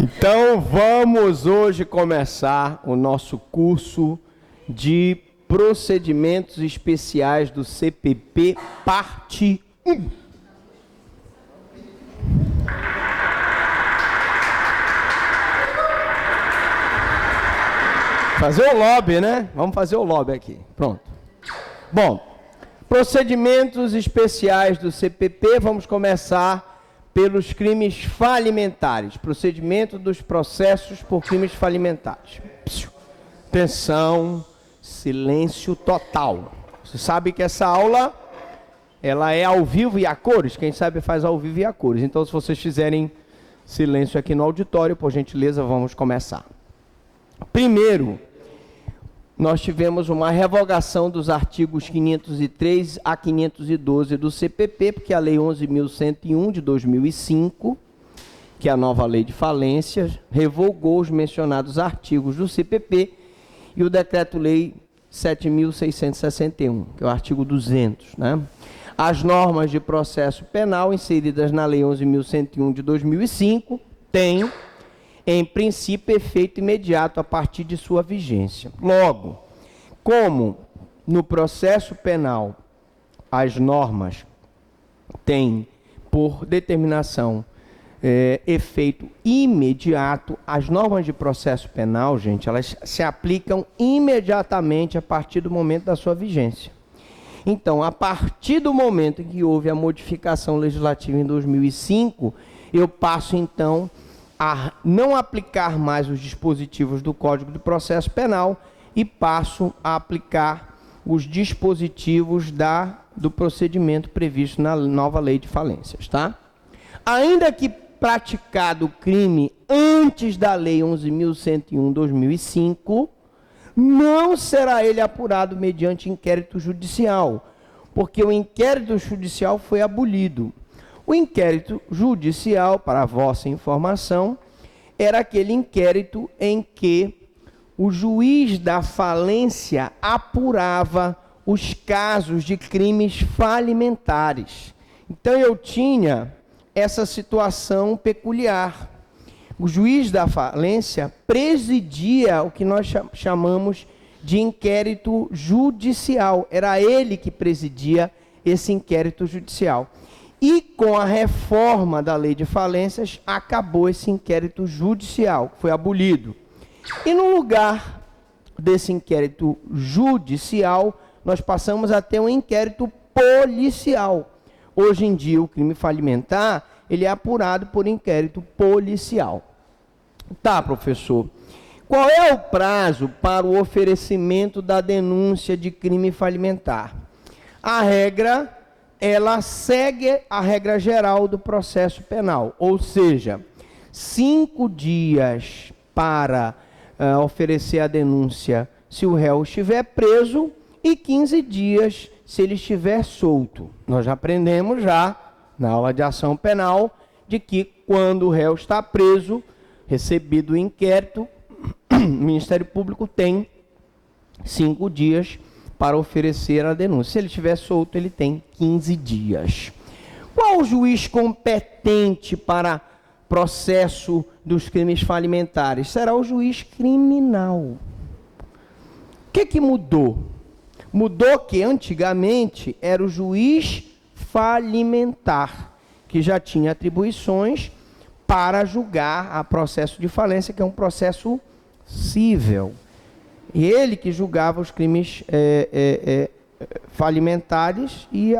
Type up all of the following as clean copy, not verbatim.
Então vamos hoje começar o nosso curso de procedimentos especiais do CPP, parte 1. Fazer o lobby, né? Vamos fazer o lobby aqui. Pronto. Bom, procedimentos especiais do CPP, vamos começar pelos crimes falimentares. Procedimento dos processos por crimes falimentares. Atenção, silêncio total. Você sabe que essa aula, ela é ao vivo e a cores? Quem sabe faz ao vivo e a cores. Então, se vocês fizerem silêncio aqui no auditório, por gentileza, vamos começar. Primeiro, nós tivemos uma revogação dos artigos 503 a 512 do CPP, porque a Lei 11.101 de 2005, que é a nova lei de falências, revogou os mencionados artigos do CPP e o Decreto-Lei 7.661, que é o artigo 200, né? As normas de processo penal inseridas na Lei 11.101 de 2005 têm, em princípio, efeito imediato a partir de sua vigência. Logo, como no processo penal as normas têm, por determinação, efeito imediato, as normas de processo penal, gente, elas se aplicam imediatamente a partir do momento da sua vigência. Então, a partir do momento em que houve a modificação legislativa em 2005, eu passo, então, a não aplicar mais os dispositivos do Código de Processo Penal e passo a aplicar os dispositivos do procedimento previsto na nova Lei de Falências, tá? Ainda que praticado o crime antes da Lei 11.101/2005, não será ele apurado mediante inquérito judicial, porque o inquérito judicial foi abolido. O inquérito judicial, para a vossa informação, era aquele inquérito em que o juiz da falência apurava os casos de crimes falimentares. Então, eu tinha essa situação peculiar. O juiz da falência presidia o que nós chamamos de inquérito judicial. Era ele que presidia esse inquérito judicial. E com a reforma da Lei de Falências, acabou esse inquérito judicial, que foi abolido. E no lugar desse inquérito judicial, nós passamos a ter um inquérito policial. Hoje em dia, o crime falimentar, ele é apurado por inquérito policial. Tá, professor. Qual é o prazo para o oferecimento da denúncia de crime falimentar? A regra, ela segue a regra geral do processo penal, ou seja, 5 dias para oferecer a denúncia se o réu estiver preso e 15 dias se ele estiver solto. Nós já aprendemos na aula de ação penal de que quando o réu está preso, recebido o inquérito, o Ministério Público tem 5 dias para oferecer a denúncia. Se ele estiver solto, ele tem 15 dias. Qual o juiz competente para processo dos crimes falimentares? Será o juiz criminal. O que mudou? Mudou que antigamente era o juiz falimentar, que já tinha atribuições para julgar a processo de falência, que é um processo cível. E ele que julgava os crimes falimentares e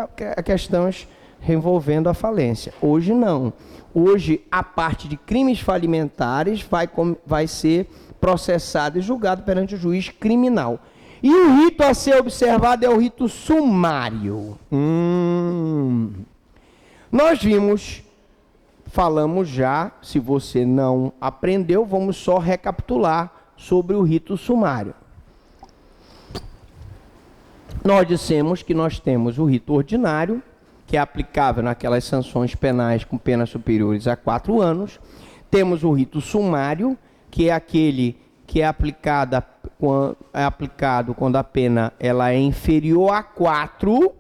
questões envolvendo a falência. Hoje não. Hoje a parte de crimes falimentares vai ser processada e julgada perante o juiz criminal. E o rito a ser observado é o rito sumário. Nós falamos já, se você não aprendeu, vamos só recapitular sobre o rito sumário. Nós dissemos que nós temos o rito ordinário, que é aplicável naquelas sanções penais com penas superiores a 4 anos. Temos o rito sumário, que é aquele que é aplicado quando a pena ela é inferior a 4,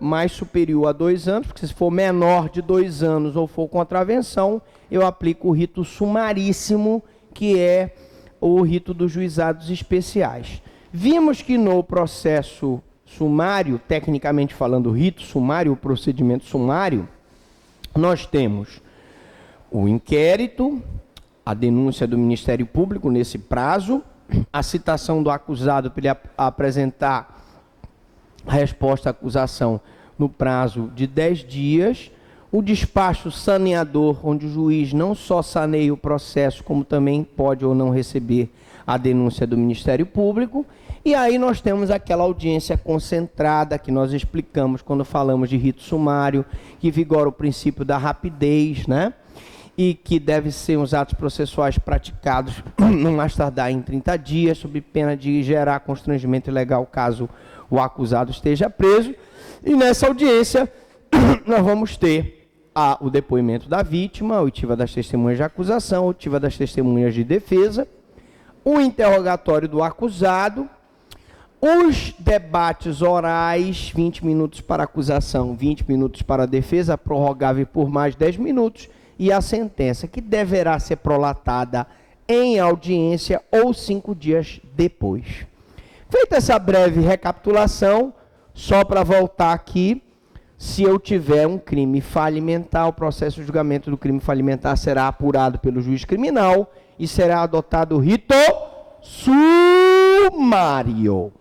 mais superior a 2 anos, porque se for menor de 2 anos ou for contravenção, eu aplico o rito sumaríssimo, que é o rito dos juizados especiais. Vimos que no processo sumário, tecnicamente falando, o rito sumário, o procedimento sumário, nós temos o inquérito, a denúncia do Ministério Público nesse prazo, a citação do acusado para ele apresentar a resposta à acusação no prazo de 10 dias, o despacho saneador, onde o juiz não só saneia o processo, como também pode ou não receber a denúncia do Ministério Público, e aí nós temos aquela audiência concentrada que nós explicamos quando falamos de rito sumário, que vigora o princípio da rapidez, né? E que deve ser os atos processuais praticados não mais tardar em 30 dias, sob pena de gerar constrangimento ilegal caso o acusado esteja preso. E nessa audiência nós vamos ter o depoimento da vítima, a oitiva das testemunhas de acusação, a oitiva das testemunhas de defesa, o interrogatório do acusado, os debates orais, 20 minutos para a acusação, 20 minutos para a defesa, prorrogável por mais 10 minutos, e a sentença, que deverá ser prolatada em audiência ou 5 dias depois. Feita essa breve recapitulação, só para voltar aqui, se eu tiver um crime falimentar, o processo de julgamento do crime falimentar será apurado pelo juiz criminal e será adotado o rito sumário.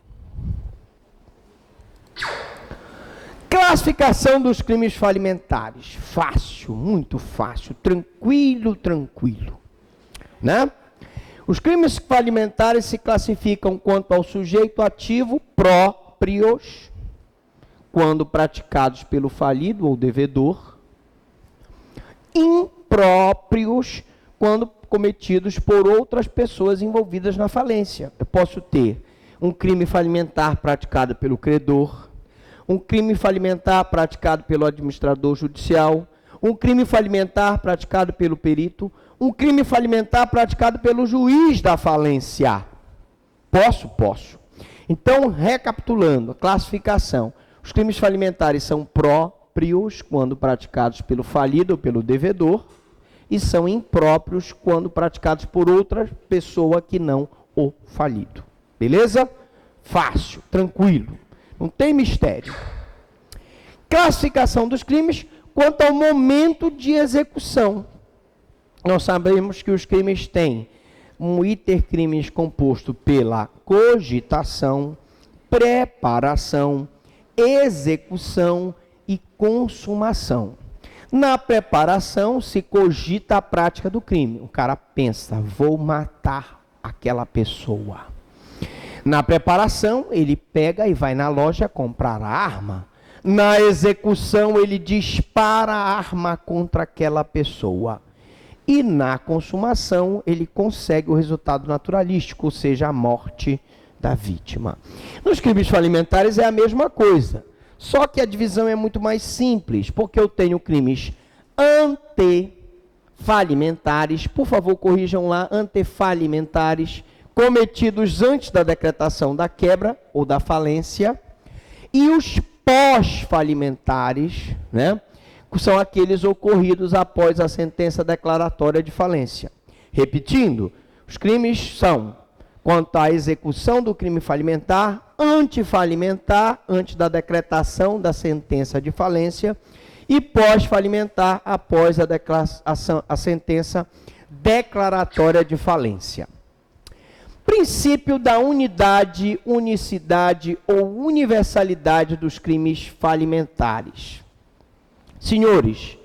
Classificação dos crimes falimentares. Fácil, muito fácil, tranquilo, né? Os crimes falimentares se classificam quanto ao sujeito ativo próprios, quando praticados pelo falido ou devedor, impróprios, quando cometidos por outras pessoas envolvidas na falência. Eu posso ter um crime falimentar praticado pelo credor, um crime falimentar praticado pelo administrador judicial, um crime falimentar praticado pelo perito, um crime falimentar praticado pelo juiz da falência. Posso. Então, recapitulando, a classificação. Os crimes falimentares são próprios quando praticados pelo falido ou pelo devedor e são impróprios quando praticados por outra pessoa que não o falido. Beleza? Fácil, tranquilo. Não tem mistério. Classificação dos crimes quanto ao momento de execução. Nós sabemos que os crimes têm um iter crimes composto pela cogitação, preparação, execução e consumação. Na preparação se cogita a prática do crime. O cara pensa, vou matar aquela pessoa. Na preparação, ele pega e vai na loja comprar a arma. Na execução, ele dispara a arma contra aquela pessoa. E na consumação, ele consegue o resultado naturalístico, ou seja, a morte da vítima. Nos crimes falimentares é a mesma coisa, só que a divisão é muito mais simples, porque eu tenho crimes antefalimentares, por favor, corrijam lá, antefalimentares, cometidos antes da decretação da quebra ou da falência, e os pós-falimentares, né, são aqueles ocorridos após a sentença declaratória de falência. Repetindo, os crimes são quanto à execução do crime falimentar, antifalimentar, antes da decretação da sentença de falência, e pós-falimentar, após a sentença declaratória de falência. Princípio da unidade, unicidade ou universalidade dos crimes falimentares. Senhores,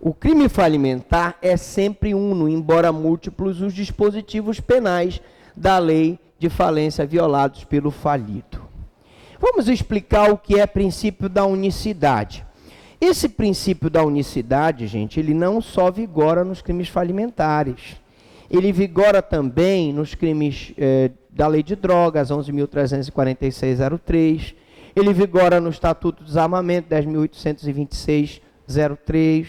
o crime falimentar é sempre uno, embora múltiplos os dispositivos penais da lei de falência violados pelo falido. Vamos explicar o que é princípio da unicidade. Esse princípio da unicidade, gente, ele não só vigora nos crimes falimentares. Ele vigora também nos crimes da lei de drogas, 11.346-03. Ele vigora no Estatuto do Desarmamento, 10.826-03.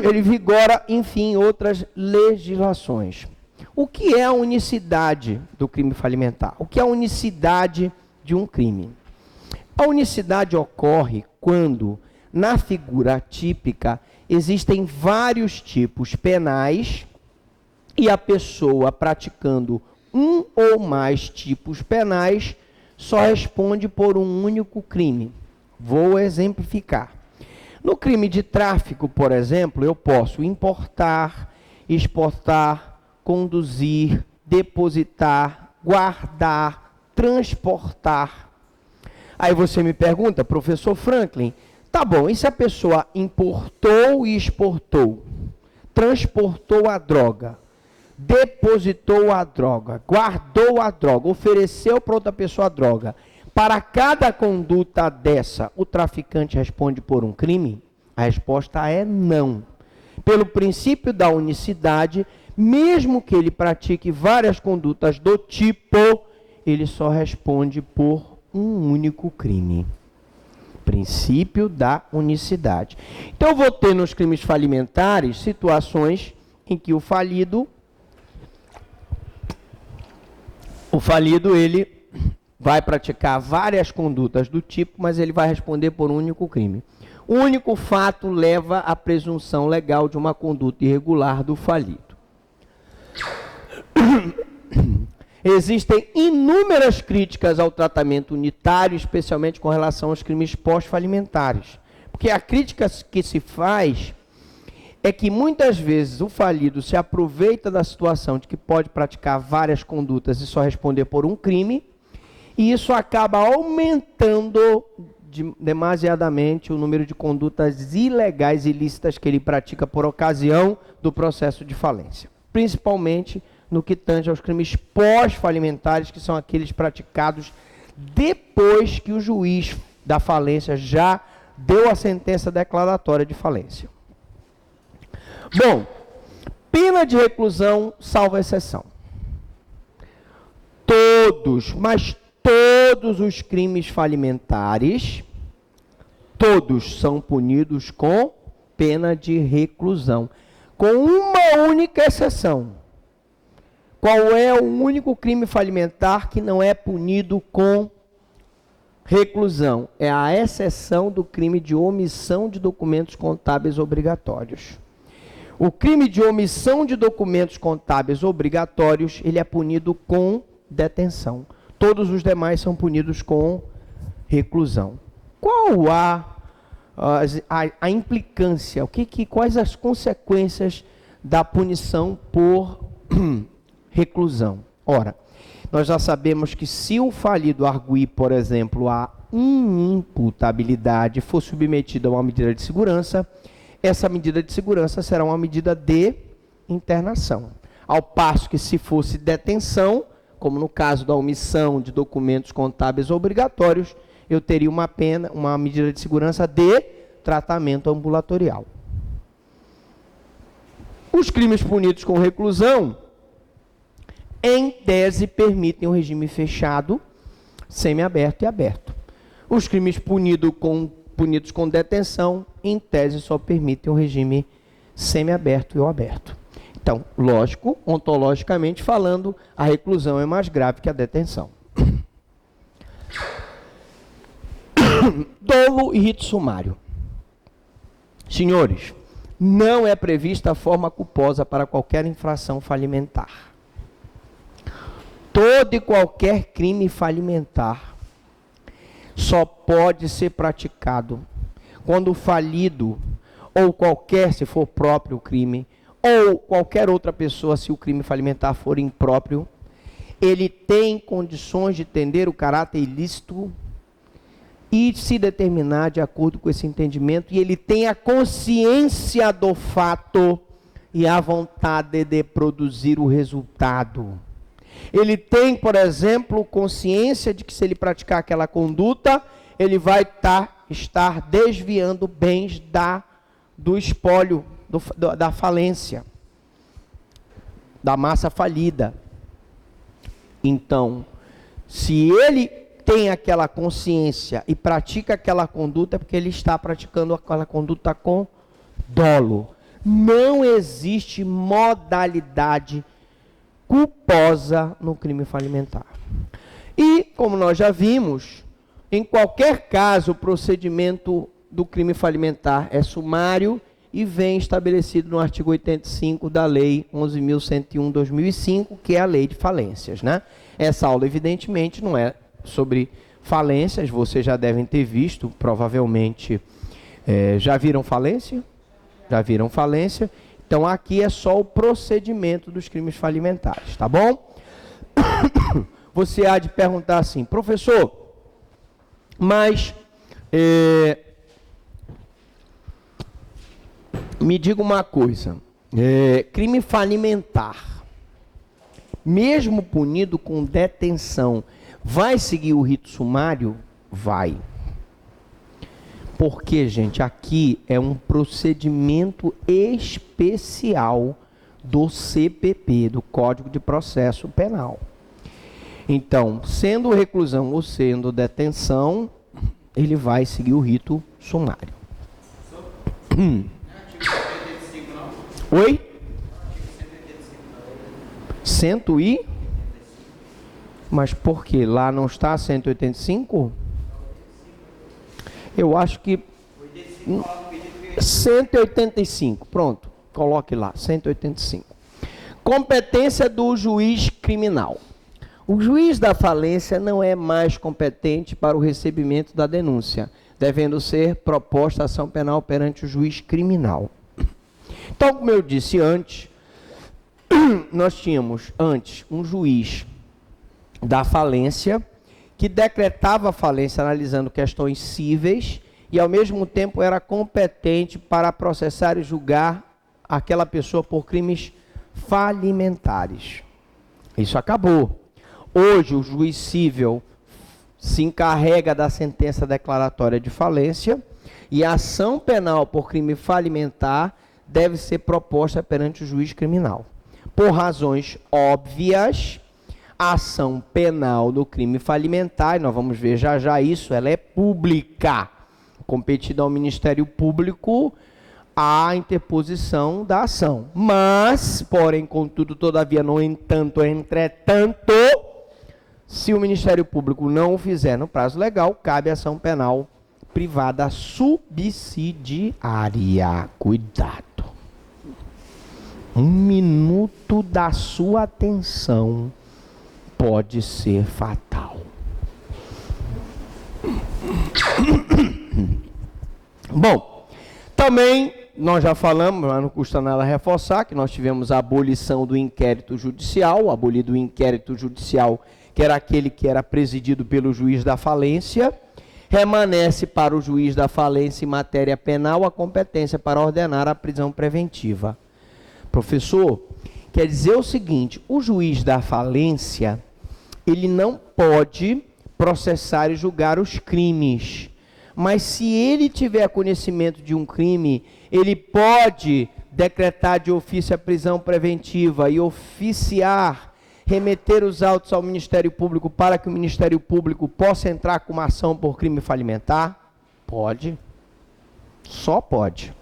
Ele vigora, enfim, em outras legislações. O que é a unicidade do crime falimentar? O que é a unicidade de um crime? A unicidade ocorre quando, na figura típica, existem vários tipos penais e a pessoa praticando um ou mais tipos penais só responde por um único crime. Vou exemplificar. No crime de tráfico, por exemplo, eu posso importar, exportar, conduzir, depositar, guardar, transportar. Aí você me pergunta, professor Franklin, tá bom, e se a pessoa importou e exportou, transportou a droga, depositou a droga, guardou a droga, ofereceu para outra pessoa a droga, para cada conduta dessa, o traficante responde por um crime? A resposta é não. Pelo princípio da unicidade, mesmo que ele pratique várias condutas do tipo, ele só responde por um único crime. Princípio da unicidade. Então, eu vou ter nos crimes falimentares situações em que o falido ele vai praticar várias condutas do tipo, mas ele vai responder por um único crime. O único fato leva à presunção legal de uma conduta irregular do falido. Existem inúmeras críticas ao tratamento unitário, especialmente com relação aos crimes pós-falimentares. Porque a crítica que se faz é que muitas vezes o falido se aproveita da situação de que pode praticar várias condutas e só responder por um crime, e isso acaba aumentando demasiadamente o número de condutas ilegais e ilícitas que ele pratica por ocasião do processo de falência. Principalmente no que tange aos crimes pós-falimentares, que são aqueles praticados depois que o juiz da falência já deu a sentença declaratória de falência. Bom, pena de reclusão, salvo exceção. Todos os crimes falimentares, todos são punidos com pena de reclusão, com uma única exceção. Qual é o único crime falimentar que não é punido com reclusão? É a exceção do crime de omissão de documentos contábeis obrigatórios. O crime de omissão de documentos contábeis obrigatórios, ele é punido com detenção. Todos os demais são punidos com reclusão. Qual a implicância? Quais as consequências da punição por reclusão? Ora, nós já sabemos que se o falido arguir, por exemplo, a inimputabilidade for submetido a uma medida de segurança, essa medida de segurança será uma medida de internação. Ao passo que se fosse detenção, como no caso da omissão de documentos contábeis obrigatórios, eu teria uma medida de segurança de tratamento ambulatorial. Os crimes punidos com reclusão, em tese, permitem um regime fechado, semiaberto e aberto. Os crimes punidos com detenção, em tese, só permitem um regime semiaberto ou aberto. Então, lógico, ontologicamente falando, a reclusão é mais grave que a detenção. Dolo e rito sumário. Senhores, não é prevista a forma culposa para qualquer infração falimentar. Todo e qualquer crime falimentar só pode ser praticado quando o falido, ou qualquer, se for próprio crime, ou qualquer outra pessoa, se o crime falimentar for impróprio, ele tem condições de entender o caráter ilícito e se determinar de acordo com esse entendimento, e ele tem a consciência do fato e a vontade de produzir o resultado. Ele tem, por exemplo, consciência de que se ele praticar aquela conduta, ele vai estar desviando bens do espólio, da falência, da massa falida. Então, se ele tem aquela consciência e pratica aquela conduta, é porque ele está praticando aquela conduta com dolo. Não existe modalidade culposa no crime falimentar. E, como nós já vimos, Em qualquer caso, o procedimento do crime falimentar é sumário e vem estabelecido no artigo 85 da Lei 11.101/2005, que é a Lei de Falências, né? Essa aula, evidentemente, não é sobre falências, vocês já devem ter visto, provavelmente, já viram falência? Já viram falência? Então, aqui é só o procedimento dos crimes falimentares, tá bom? Você há de perguntar assim, professor, mas me diga uma coisa, crime falimentar, mesmo punido com detenção, vai seguir o rito sumário? Vai. Porque, gente, aqui é um procedimento especial do CPP, do Código de Processo Penal. Então, sendo reclusão ou sendo detenção, ele vai seguir o rito sumário. Oi? 100 e? Mas por quê? Lá não está 185? Eu acho que 185, pronto, coloque lá, 185. Competência do juiz criminal. O juiz da falência não é mais competente para o recebimento da denúncia, devendo ser proposta ação penal perante o juiz criminal. Então, como eu disse antes, nós tínhamos antes um juiz da falência que decretava a falência analisando questões cíveis e, ao mesmo tempo, era competente para processar e julgar aquela pessoa por crimes falimentares. Isso acabou. Hoje, o juiz cível se encarrega da sentença declaratória de falência e a ação penal por crime falimentar deve ser proposta perante o juiz criminal. Por razões óbvias, a ação penal do crime falimentar, e nós vamos ver já já isso, ela é pública, competindo ao Ministério Público a interposição da ação. Mas, porém, contudo, todavia, no entanto, entretanto, se o Ministério Público não o fizer no prazo legal, cabe ação penal privada subsidiária. Cuidado. 1 minuto da sua atenção pode ser fatal. Bom, também nós já falamos, mas não custa nada reforçar, que nós tivemos a abolição do inquérito judicial, abolido o inquérito judicial, que era aquele que era presidido pelo juiz da falência. Remanesce para o juiz da falência em matéria penal a competência para ordenar a prisão preventiva. Professor, quer dizer o seguinte, o juiz da falência, ele não pode processar e julgar os crimes, mas se ele tiver conhecimento de um crime, ele pode decretar de ofício a prisão preventiva e oficiar, remeter os autos ao Ministério Público para que o Ministério Público possa entrar com uma ação por crime falimentar? Pode. Só pode.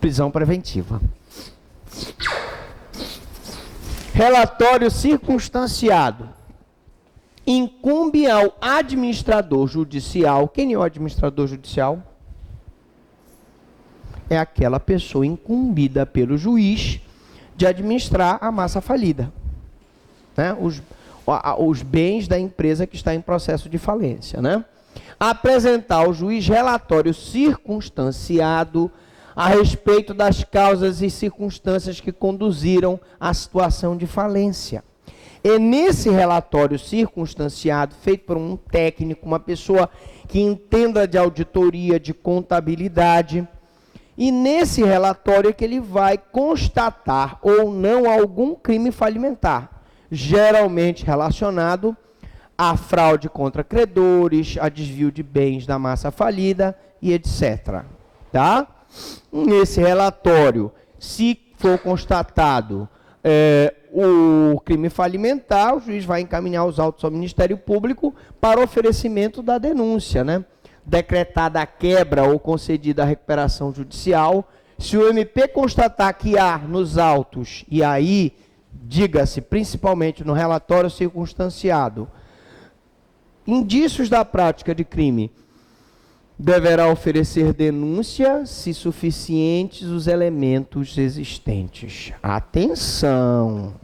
Prisão preventiva. Relatório circunstanciado. Incumbe ao administrador judicial. Quem é o administrador judicial? É aquela pessoa incumbida pelo juiz de administrar a massa falida, né? Os bens da empresa que está em processo de falência, né? Apresentar ao juiz relatório circunstanciado a respeito das causas e circunstâncias que conduziram à situação de falência. E nesse relatório circunstanciado, feito por um técnico, uma pessoa que entenda de auditoria, de contabilidade, e nesse relatório é que ele vai constatar ou não algum crime falimentar, geralmente relacionado à fraude contra credores, a desvio de bens da massa falida e etc. Tá? Nesse relatório, se for constatado o crime falimentar, o juiz vai encaminhar os autos ao Ministério Público para oferecimento da denúncia, né? Decretada a quebra ou concedida a recuperação judicial. Se o MP constatar que há nos autos, e aí, diga-se, principalmente no relatório circunstanciado, indícios da prática de crime. Deverá oferecer denúncia se suficientes os elementos existentes. Atenção!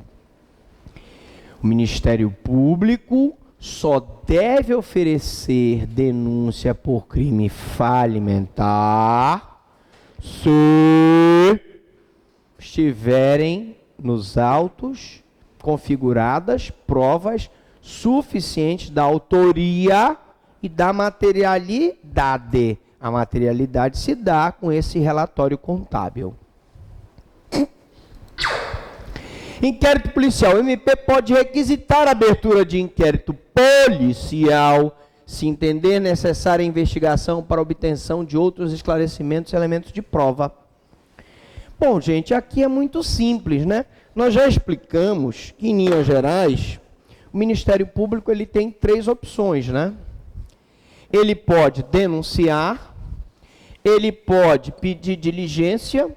O Ministério Público só deve oferecer denúncia por crime falimentar se estiverem nos autos configuradas provas suficientes da autoria e da materialidade. A materialidade se dá com esse relatório contábil. Inquérito policial. O MP pode requisitar a abertura de inquérito policial se entender necessária investigação para obtenção de outros esclarecimentos e elementos de prova. Bom, gente, aqui é muito simples, né? Nós já explicamos que, em linhas gerais, o Ministério Público ele tem 3 opções, né? Ele pode denunciar, ele pode pedir diligência,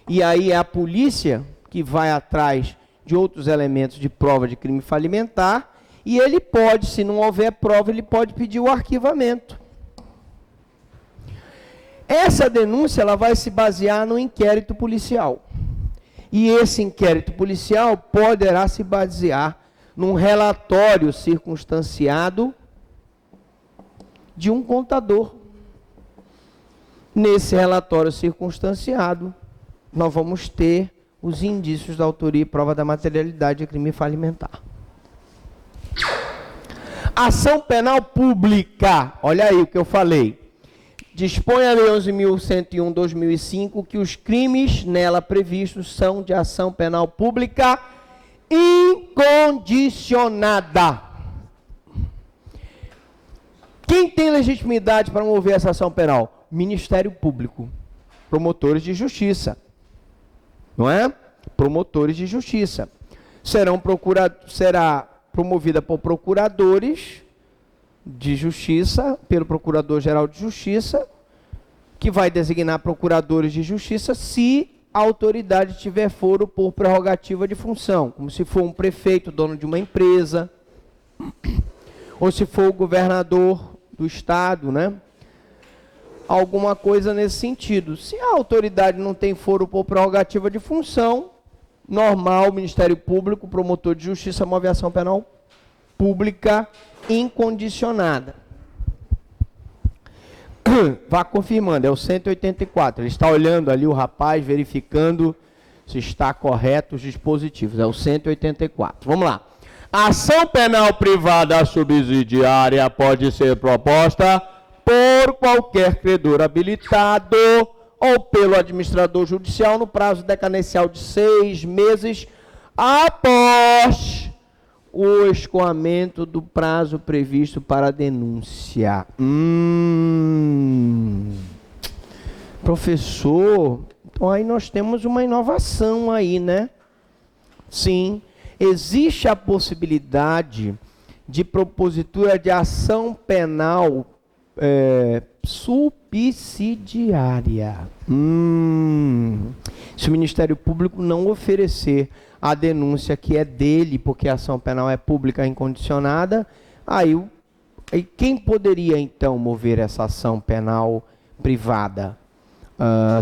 e aí é a polícia que vai atrás de outros elementos de prova de crime falimentar, e ele pode, se não houver prova, ele pode pedir o arquivamento. Essa denúncia ela vai se basear no inquérito policial. E esse inquérito policial poderá se basear num relatório circunstanciado de um contador. Nesse relatório circunstanciado, nós vamos ter os indícios da autoria e prova da materialidade de crime falimentar. Ação penal pública. Olha aí o que eu falei. Dispõe a Lei 11.101/2005 que os crimes nela previstos são de ação penal pública incondicionada. Quem tem legitimidade para mover essa ação penal? Ministério Público, promotores de justiça, não é? Promotores de justiça. Será promovida por procuradores de justiça, pelo Procurador-Geral de Justiça, que vai designar procuradores de justiça se a autoridade tiver foro por prerrogativa de função, como se for um prefeito, dono de uma empresa, ou se for o governador do estado, né? Alguma coisa nesse sentido. Se a autoridade não tem foro por prerrogativa de função, normal, o Ministério Público, o promotor de justiça, move ação penal pública incondicionada. Vá confirmando, é o 184. Ele está olhando ali o rapaz, verificando se está correto os dispositivos. É o 184. Vamos lá. A ação penal privada subsidiária pode ser proposta por qualquer credor habilitado ou pelo administrador judicial no prazo decadencial de 6 meses após o escoamento do prazo previsto para a denúncia. Professor, então aí nós temos uma inovação aí, né? Sim, existe a possibilidade de propositura de ação penal subsidiária. Se o Ministério Público não oferecer a denúncia que é dele, porque a ação penal é pública incondicionada, aí quem poderia então mover essa ação penal privada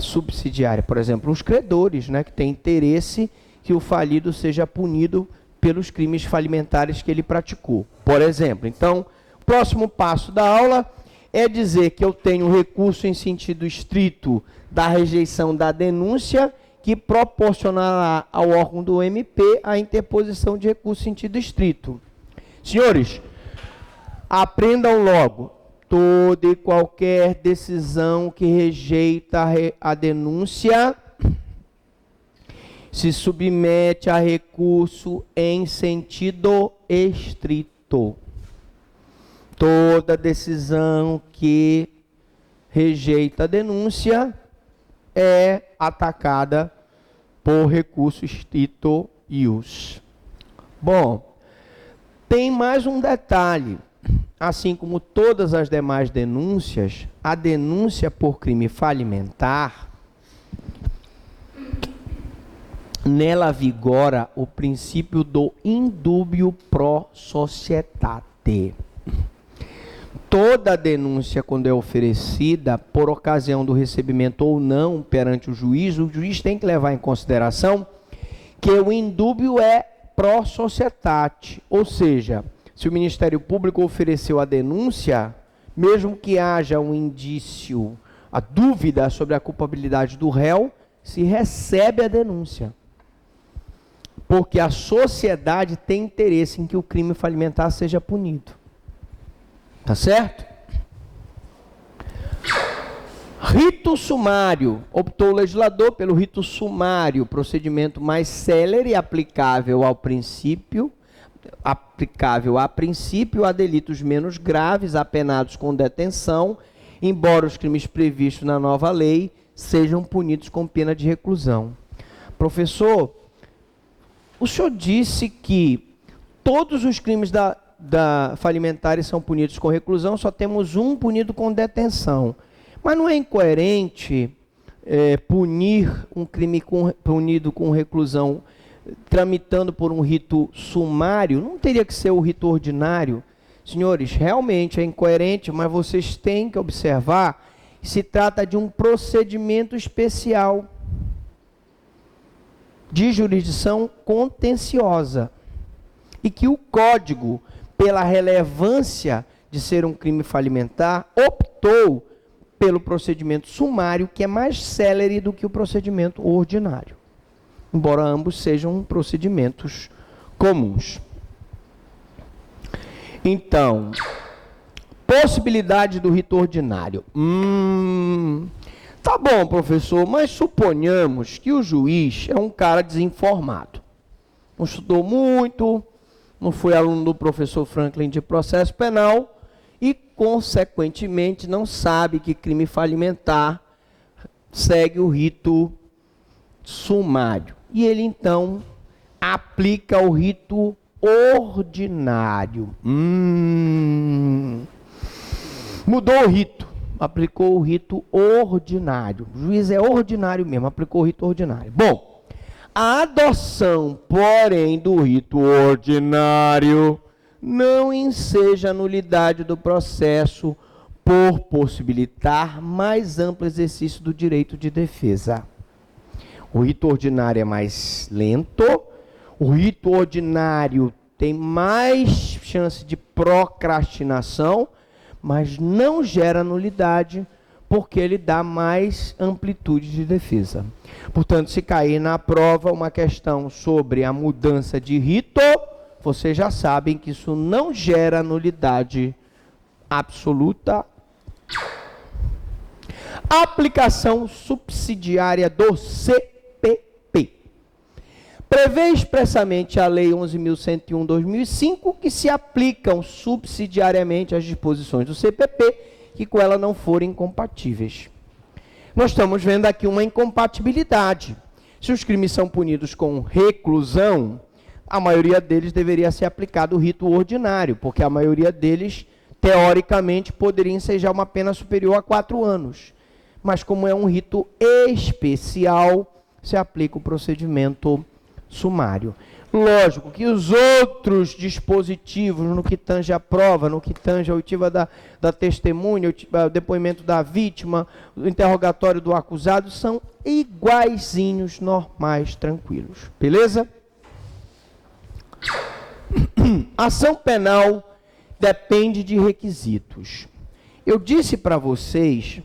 subsidiária? Por exemplo, os credores, né, que têm interesse que o falido seja punido pelos crimes falimentares que ele praticou. Por exemplo, então, o próximo passo da aula é dizer que eu tenho recurso em sentido estrito da rejeição da denúncia, que proporcionará ao órgão do MP a interposição de recurso em sentido estrito. Senhores, aprendam logo: toda e qualquer decisão que rejeita a denúncia se submete a recurso em sentido estrito. Toda decisão que rejeita a denúncia é atacada por recurso estrito ius. Bom, tem mais um detalhe. Assim como todas as demais denúncias, a denúncia por crime falimentar, nela vigora o princípio do indubio pro societate. Toda denúncia, quando é oferecida por ocasião do recebimento ou não perante o juiz tem que levar em consideração que o indúbio é pro societate, ou seja, se o Ministério Público ofereceu a denúncia, mesmo que haja um indício, a dúvida sobre a culpabilidade do réu, se recebe a denúncia. Porque a sociedade tem interesse em que o crime falimentar seja punido. Tá certo? Rito sumário. Optou o legislador pelo rito sumário, procedimento mais célere e aplicável a princípio a delitos menos graves, apenados com detenção, embora os crimes previstos na nova lei sejam punidos com pena de reclusão. Professor, o senhor disse que todos os crimes falimentares são punidos com reclusão, só temos um punido com detenção. Mas não é incoerente punir um crime punido com reclusão tramitando por um rito sumário? Não teria que ser o rito ordinário? Senhores, realmente é incoerente, mas vocês têm que observar que se trata de um procedimento especial de jurisdição contenciosa e que o Código, pela relevância de ser um crime falimentar, optou pelo procedimento sumário, que é mais célere do que o procedimento ordinário, embora ambos sejam procedimentos comuns. Então, possibilidade do rito ordinário. Tá bom, professor, mas suponhamos que o juiz é um cara desinformado. Não estudou muito, não foi aluno do professor Franklin de processo penal e, consequentemente, não sabe que crime falimentar segue o rito sumário. E ele, então, aplica o rito ordinário. Mudou o rito, aplicou o rito ordinário. O juiz é ordinário mesmo, aplicou o rito ordinário. Bom, a adoção, porém, do rito ordinário não enseja a nulidade do processo por possibilitar mais amplo exercício do direito de defesa. O rito ordinário é mais lento, o rito ordinário tem mais chance de procrastinação, mas não gera nulidade, porque ele dá mais amplitude de defesa. Portanto, se cair na prova uma questão sobre a mudança de rito, vocês já sabem que isso não gera nulidade absoluta. Aplicação subsidiária do CPP. Prevê expressamente a Lei 11.101/2005 que se aplicam subsidiariamente as disposições do CPP que com ela não forem incompatíveis. Nós estamos vendo aqui uma incompatibilidade. Se os crimes são punidos com reclusão, a maioria deles deveria ser aplicado o rito ordinário, porque a maioria deles, teoricamente, poderia ensejar uma pena superior a 4 anos. Mas como é um rito especial, se aplica o procedimento sumário. Lógico que os outros dispositivos, no que tange a prova, no que tange a oitiva da testemunha, o depoimento da vítima, o interrogatório do acusado, são iguaizinhos, normais, tranquilos. Beleza? Ação penal depende de requisitos. Eu disse para vocês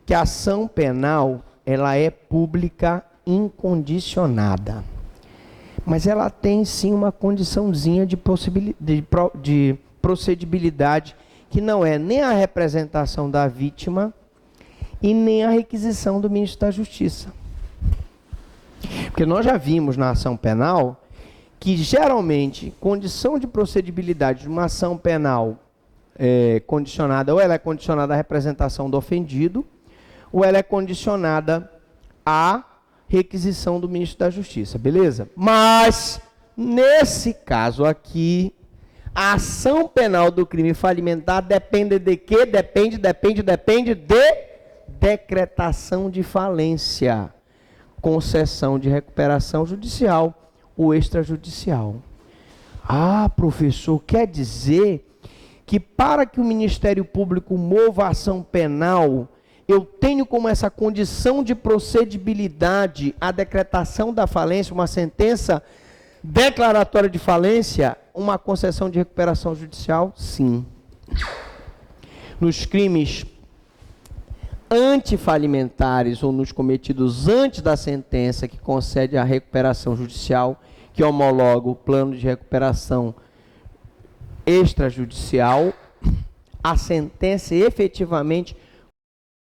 que a ação penal ela é pública incondicionada. Mas ela tem sim uma condiçãozinha de procedibilidade, que não é nem a representação da vítima e nem a requisição do ministro da Justiça. Porque nós já vimos na ação penal que, geralmente, condição de procedibilidade de uma ação penal condicionada, ou ela é condicionada à representação do ofendido, ou ela é condicionada à requisição do ministro da Justiça, beleza? Mas, nesse caso aqui, a ação penal do crime falimentar depende de quê? Depende de decretação de falência, concessão de recuperação judicial ou extrajudicial. Ah, professor, quer dizer que para que o Ministério Público mova a ação penal, eu tenho como essa condição de procedibilidade a decretação da falência, uma sentença declaratória de falência, uma concessão de recuperação judicial? Sim. Nos crimes antifalimentares ou nos cometidos antes da sentença que concede a recuperação judicial, que homologa o plano de recuperação extrajudicial, a sentença efetivamente